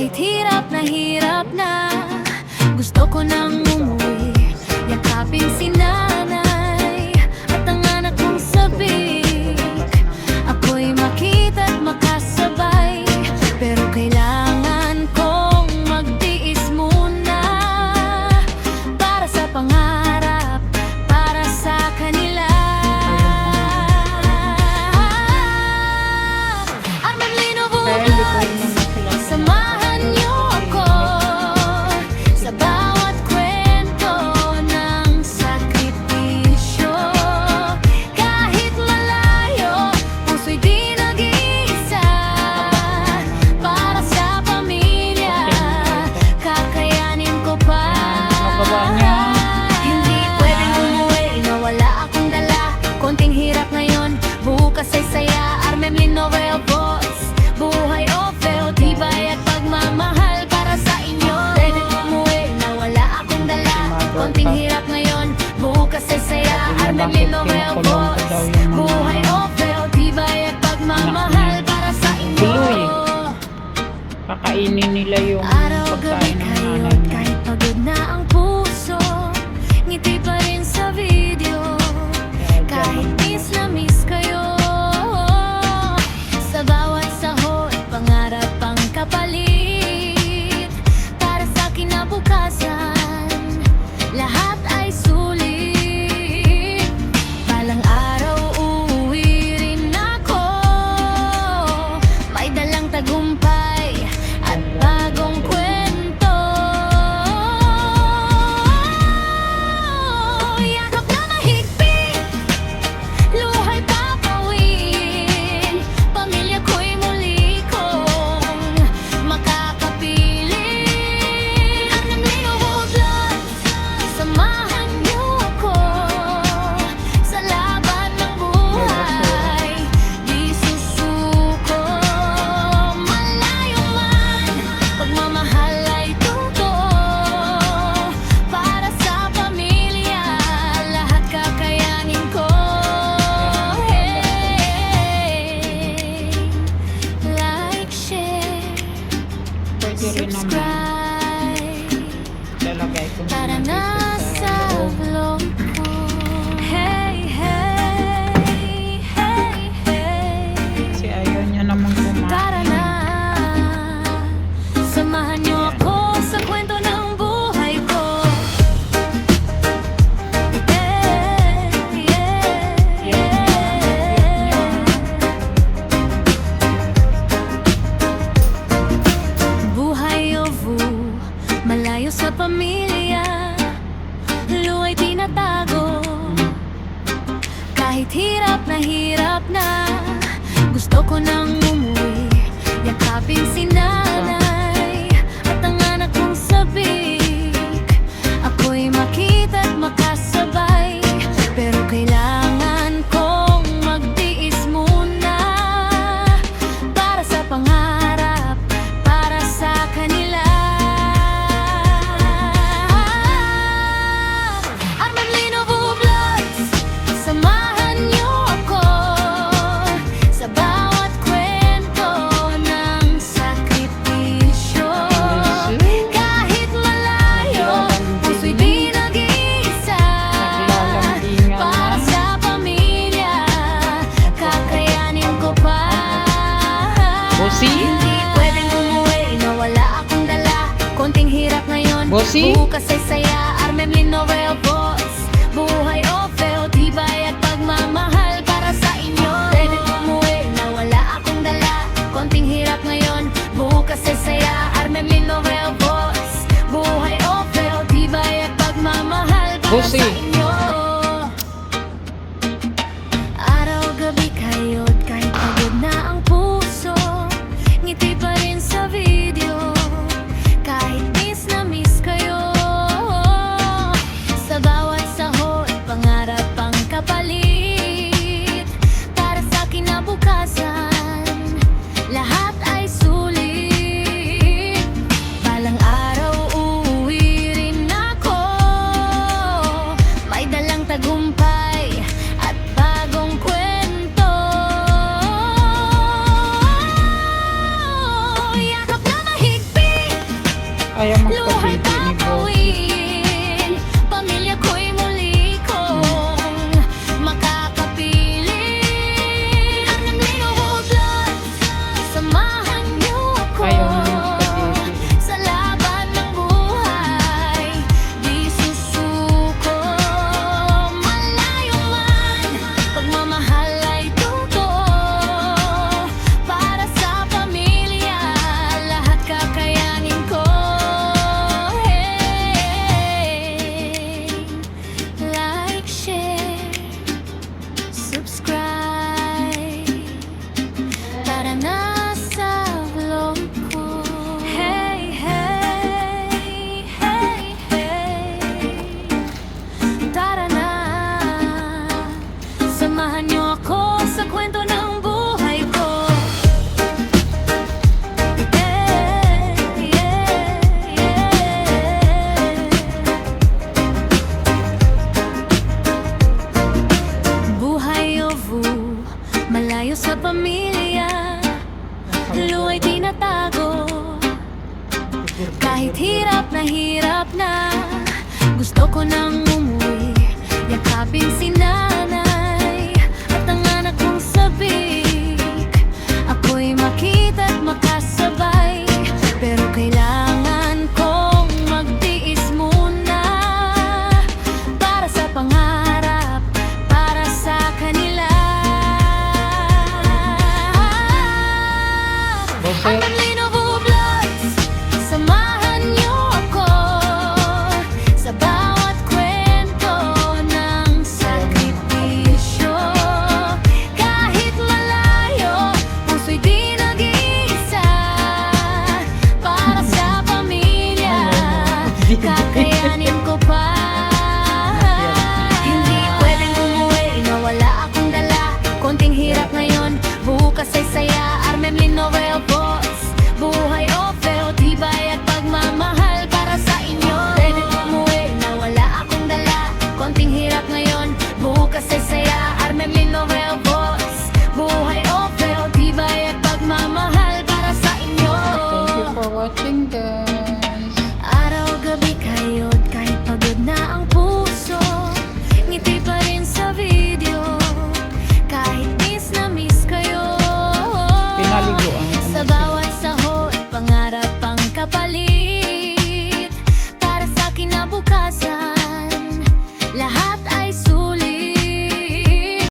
Kahit hirap na gusto ko nang umuwi. Yakapin si nanay at ang anak kong sabik. Ako'y makita't makasabay, pero kailangan kong magtiis muna para sa pangarap, para sa kanila. Arman Lino Vlogs, samahan niyo ako sa bawat kwento ng sakripisyo. Kahit malayo, puso'y di nag-iisa. Para sa pamilya, kakayanin ko pa. Hindi pwedeng umuwi na wala akong dala. Konting hirap ngayon, bukas ay saya. Arman Lino Vlogs, buhay o feo, tibay at pagmamahal para sa inyo. Pwedeng umuwi na wala akong dala. Konting hirap ngayon, bukas ay saya. Arman Lino Vlogs, buhay o feo, tibay at pagmamahal para sa inyo. Kakainin nila yung Araw-gabi pagkain ng kayo, nanay mo. kahit pagod na ang puso, ngiti pa rin sa video. Kahit miss na miss kayo, sa bawat sahod, pangarap ang kapalit. Para sa kinabukasan, lahat ay sulit. Balang araw uuwi rin ako, may dalang tagumpay at bagong kwento. Yakap na mahigpit, luhay papawin. Pamilya ko'y muli kong makakapiling. Arman Lino Vlogs, samahan niyo ako sa laban ng buhay. Di susuko, malayo man, pagmamahal ay totoo. Para sa pamilya, lahat kakayanin ko. Like, share, Pwede rin naman subscribe lalagay ko para muna na dito sa loob. vlog ko. Hey, hey, hey, hey. Kasi ayaw niya naman Tara kumain. na, samahan niyo ako sa kwento ng buhay ko. Yeah, yeah. Buhay ovu, malayo sa pamilya, luwa'y tinatago. Kahit hirap na gusto ko nang umuwi. Yakapin si nanay at ang anak kong sabik. Ako'y makita't makasabay, pero kailangan kong magtiis muna para sa pangarap, para sa kanila. Arman Lino Vlogs, samahan niyo ako sa bawat kwento ng sakripisyo. Kahit malayo, puso'y di nag-iisa. Para sa pamilya, kakayanin ko pa. Bossy? Hindi pwedeng umuwi na wala akong dala. Konting hirap ngayon, Bossy? bukas ay saya. Arman Lino Vlogs, buhay o feo, tibay at pagmamahal para sa inyo. Pwedeng umuwi na wala akong dala. Konting hirap ngayon, bukas ay saya. Arman Lino Vlogs, buhay o feo, tibay at pagmamahal para Bossy? sa inyo. Araw-gabi kayo't kahit pagod na ang puso, ngiti pa rin sa video. Kahit miss na miss kayo, sa bawat sahod, pangarap ang kapalit. Para sa kinabukasan, lahat ay sulit. Balang araw uuwi rin ako, itinatago. Kahit hirap na, gusto ko nang umuwi, yakapin si nanay at ang anak kong sabik. Ako'y makita't makasabay, pero kailangan kong magtiis muna para sa pangarap, para sa kanila. Boses. Ang